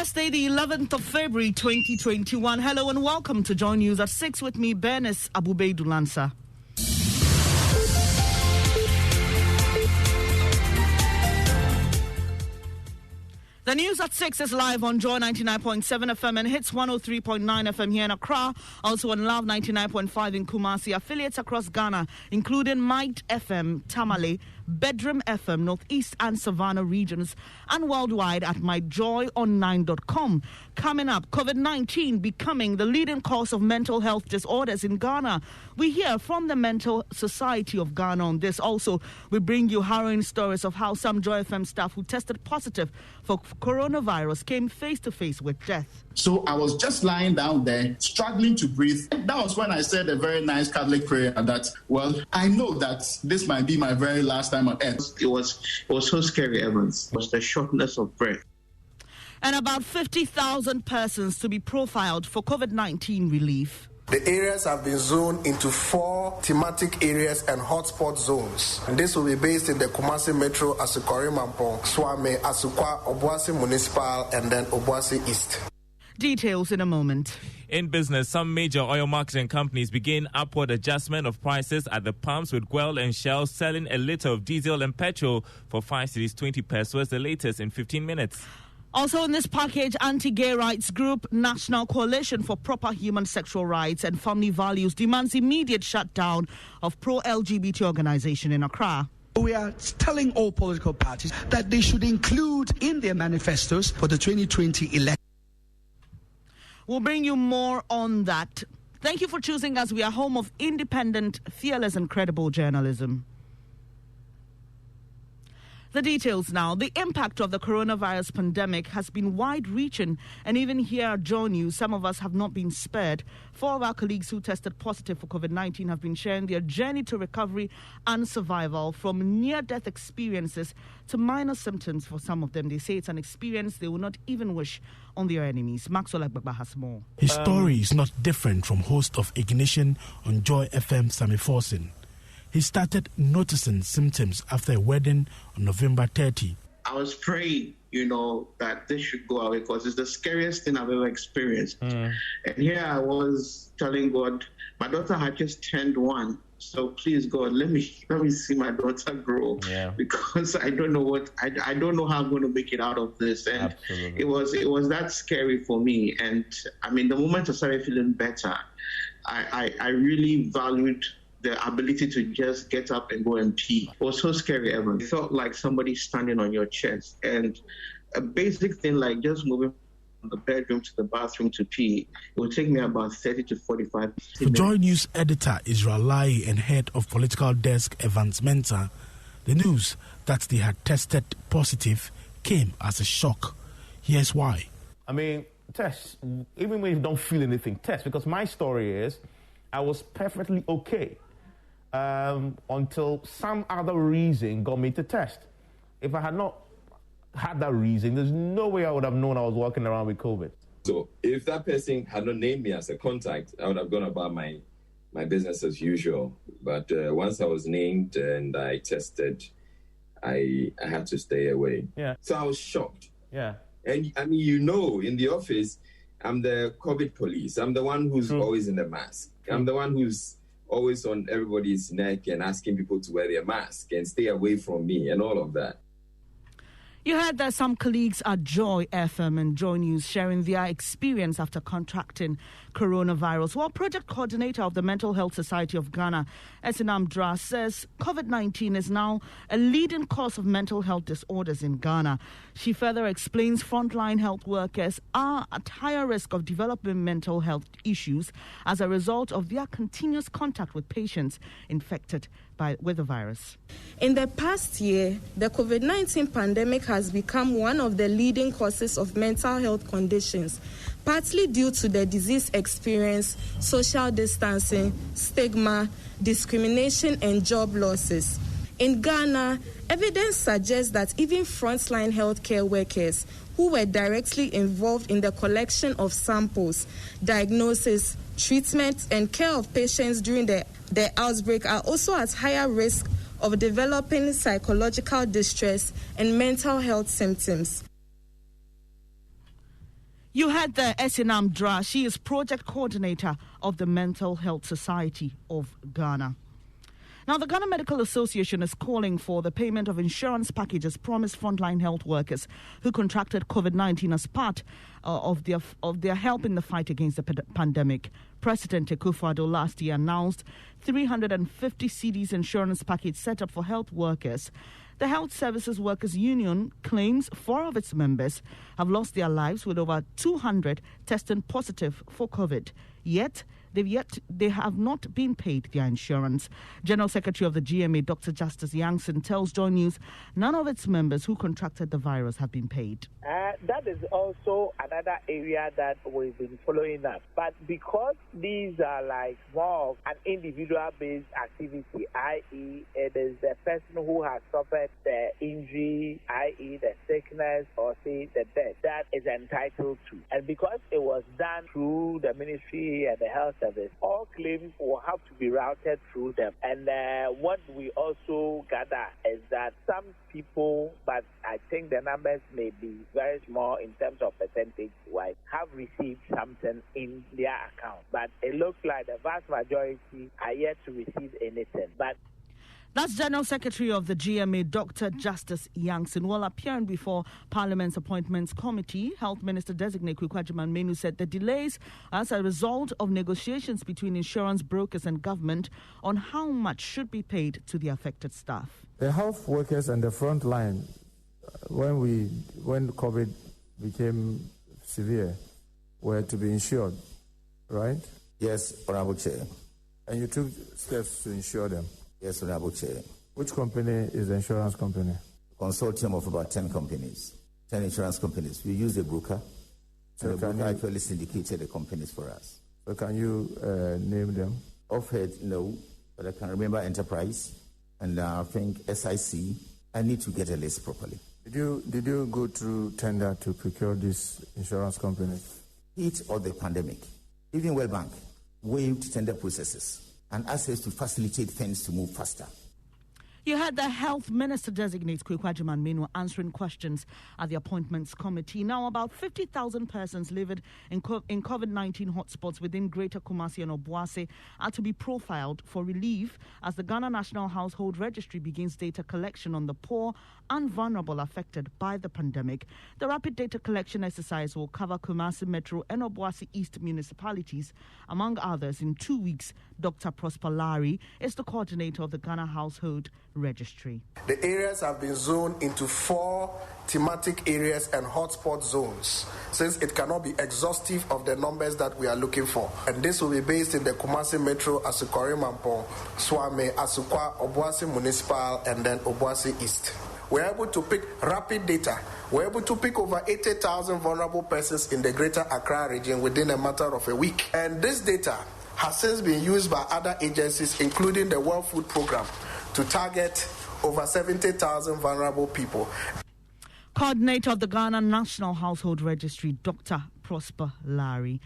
Thursday, the 11th of February, 2021. Hello and welcome to Joy News at 6 with me, Bernice Abubeidulansa. The news at 6 is live on Joy 99.7 FM and Hits 103.9 FM here in Accra. Also on Love 99.5 in Kumasi. Affiliates across Ghana, including Might FM, Tamale, Bedroom FM, Northeast and Savannah regions, and worldwide at myjoyonline.com. Coming up, COVID-19 becoming the leading cause of mental health disorders in Ghana. We hear from the Mental Society of Ghana on this. Also, we bring you harrowing stories of how some Joy FM staff who tested positive for coronavirus came face to face with death. So I was just lying down there, struggling to breathe. That was when I said a very nice Catholic prayer that, well, I know that this might be my very last time on earth. It was so scary, Evans. It was the shortness of breath. And about 50,000 persons to be profiled for COVID-19 relief. The areas have been zoned into 4 thematic areas and hotspot zones. And this will be based in the Kumasi Metro, Asukari Mampong, Swame, Asukwa, Obuasi Municipal, and then Obuasi East. Details in a moment. In business, some major oil marketing companies begin upward adjustment of prices at the pumps, with Guel and Shell selling a litre of diesel and petrol for 5 cedis 20 pesos, the latest in 15 minutes. Also in this package, anti-gay rights group National Coalition for Proper Human Sexual Rights and Family Values demands immediate shutdown of pro-LGBT organization in Accra. We are telling all political parties that they should include in their manifestos for the 2020 election. We'll bring you more on that. Thank you for choosing us. We are home of independent, fearless and credible journalism. The details now. The impact of the coronavirus pandemic has been wide-reaching, and even here at Joy News, some of us have not been spared. 4 of our colleagues who tested positive for COVID-19 have been sharing their journey to recovery and survival, from near-death experiences to minor symptoms for some of them. They say it's an experience they will not even wish on their enemies. Maxwell Agbagba has more. His story is not different from host of Ignition on Joy FM, Sammy Forsen. He started noticing symptoms after a wedding on November 30. I was praying, that this should go away because it's the scariest thing I've ever experienced. And here I was telling God, my daughter had just turned 1. So please, God, let me see my daughter grow, because I don't know I don't know how I'm going to make it out of this. And it was that scary for me. And I mean, the moment I started feeling better, I really valued the ability to just get up and go and pee. It was so scary, Evan. It felt like somebody standing on your chest. And a basic thing like just moving from the bedroom to the bathroom to pee, it would take me about 30 to 45 minutes. For Joy News editor Israel Lai and head of political desk Evans Mensah, the news that they had tested positive came as a shock. Here's why. I mean, test. Even when you don't feel anything, test. Because my story is, I was perfectly okay. Until some other reason got me to test. If I had not had that reason, there's no way I would have known I was walking around with COVID. So if that person had not named me as a contact, I would have gone about my business as usual. But once I was named and I tested, I had to stay away. Yeah. So I was shocked. Yeah. And I mean, in the office, I'm the COVID police. I'm the one who's always in the mask. I'm the one who's always on everybody's neck and asking people to wear their mask and stay away from me and all of that. You heard that some colleagues at Joy FM and Joy News sharing their experience after contracting coronavirus. While project coordinator of the Mental Health Society of Ghana, Esinam Dra, says COVID-19 is now a leading cause of mental health disorders in Ghana. She further explains frontline health workers are at higher risk of developing mental health issues as a result of their continuous contact with patients infected with the virus. In the past year, the COVID-19 pandemic has become one of the leading causes of mental health conditions, partly due to the disease experience, social distancing, stigma, discrimination, and job losses. In Ghana, evidence suggests that even frontline healthcare workers who were directly involved in the collection of samples, diagnosis, treatment, and care of patients during the outbreak are also at higher risk of developing psychological distress and mental health symptoms. You heard the Esinam Dra. She is project coordinator of the Mental Health Society of Ghana. Now, the Ghana Medical Association is calling for the payment of insurance packages promised frontline health workers who contracted COVID-19 as part of their help in the fight against the pandemic. President Akufo-Addo last year announced 350 cedis insurance package set up for health workers. The Health Services Workers Union claims 4 of its members have lost their lives, with over 200 testing positive for COVID. Yet they have not been paid their insurance. General Secretary of the GMA, Dr. Justice Yangson, tells Joy News none of its members who contracted the virus have been paid. That is also another area that we've been following up. But because these are like more of an individual-based activity, i.e. it is the person who has suffered the injury, i.e. the sickness or say the death, that is entitled to. And because it was done through the ministry and the health service, all claims will have to be routed through them. And what we also gather is that some people, but I think the numbers may be very small in terms of percentage-wise, have received something in their account. But it looks like the vast majority are yet to receive anything. But that's General Secretary of the GMA, Dr. Justice Yangson. While appearing before Parliament's Appointments Committee, Health Minister Designate Kwekwajiman Menu said the delays are as a result of negotiations between insurance brokers and government on how much should be paid to the affected staff. The health workers and the front line, when COVID became severe, were to be insured, right? Yes, Honorable Chair. And you took steps to insure them? Yes, Honorable Chair. Which company is the insurance company? Consortium of about 10 companies, 10 insurance companies. We use a broker. So the broker actually syndicated the companies for us. So can you name them? Offhead, no, but I can remember Enterprise and I think SIC. I need to get a list properly. Did you go through tender to procure these insurance companies? Heat of the pandemic, even World Bank waived tender processes and asked us to facilitate things to move faster. You had the Health Minister Designate Kwekwajiman Menu answering questions at the Appointments Committee. Now, about 50,000 persons living in COVID-19 hotspots within Greater Kumasi and Obuasi are to be profiled for relief as the Ghana National Household Registry begins data collection on the poor and vulnerable affected by the pandemic. The rapid data collection exercise will cover Kumasi Metro and Obuasi East municipalities, among others, in 2 weeks. Dr. Prosper Larry is the coordinator of the Ghana Household Registry. The areas have been zoned into 4 thematic areas and hotspot zones, since it cannot be exhaustive of the numbers that we are looking for. And this will be based in the Kumasi Metro, Asukari Mampong, Swame, Asukwa, Obuasi Municipal, and then Obuasi East. We're able to pick rapid data. We're able to pick over 80,000 vulnerable persons in the Greater Accra region within a matter of a week. And this data has since been used by other agencies, including the World Food Programme, to target over 70,000 vulnerable people. Coordinator of the Ghana National Household Registry, Dr. Prosper Larry.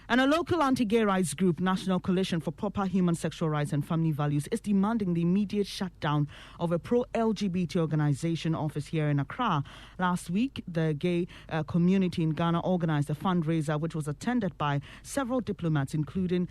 And a local anti-gay rights group, National Coalition for Proper Human Sexual Rights and Family Values, is demanding the immediate shutdown of a pro-LGBT organization office here in Accra. Last week, the gay community in Ghana organized a fundraiser which was attended by several diplomats, including